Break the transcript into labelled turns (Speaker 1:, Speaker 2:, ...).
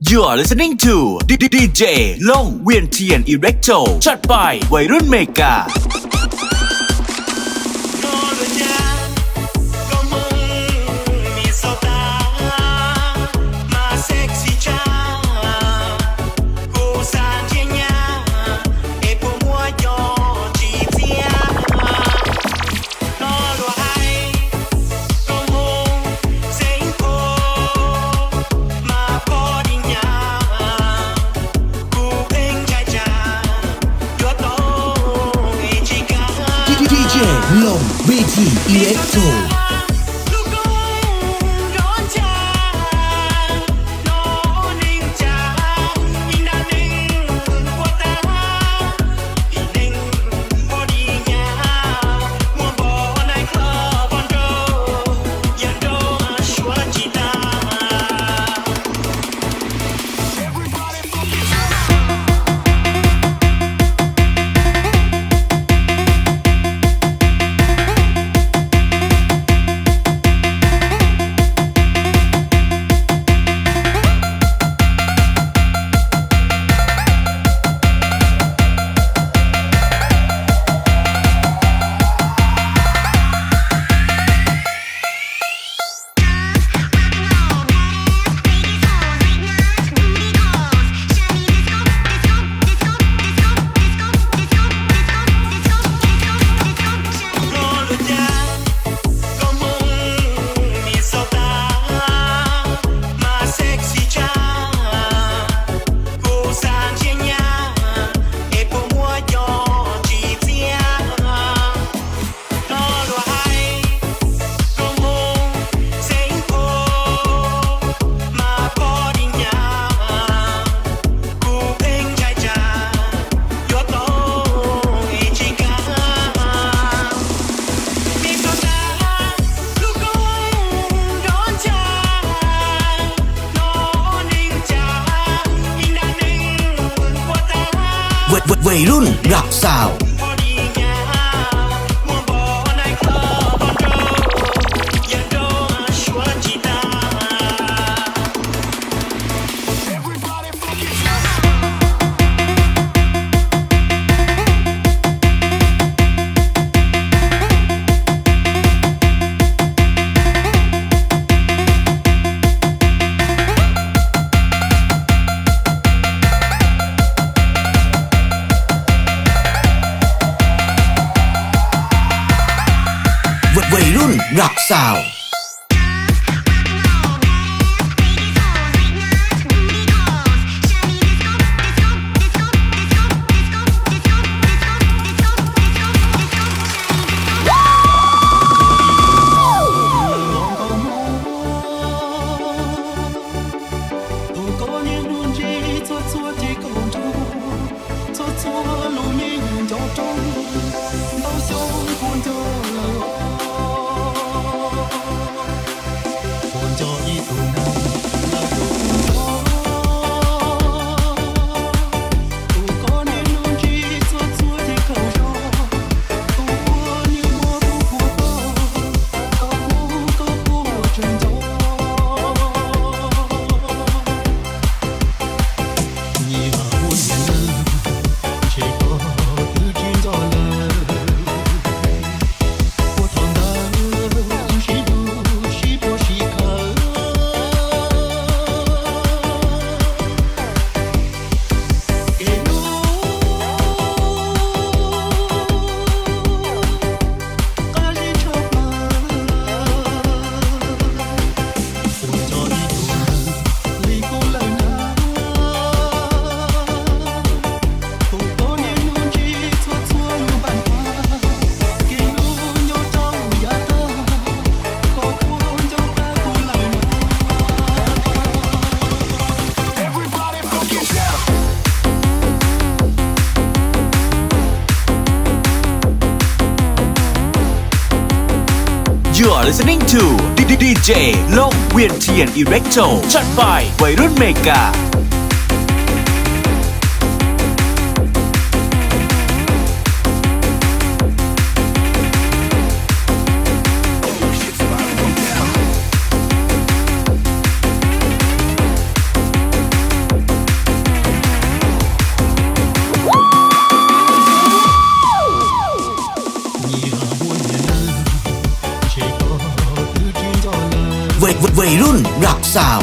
Speaker 1: You are listening to DJ ลงเวียนเทียนอิเล็กโทรจัดไปวัยรุ่นเมกา
Speaker 2: ลงเวทีอิเล็กโทรวัยรุ่นรักสาว วัยรุ่นรักสาว
Speaker 1: You are listening to DJ ลงเวียนเทียนอิเล็กโทรจัดไปวัยรุ่นเมกา
Speaker 2: วัยรุ่นรักสาว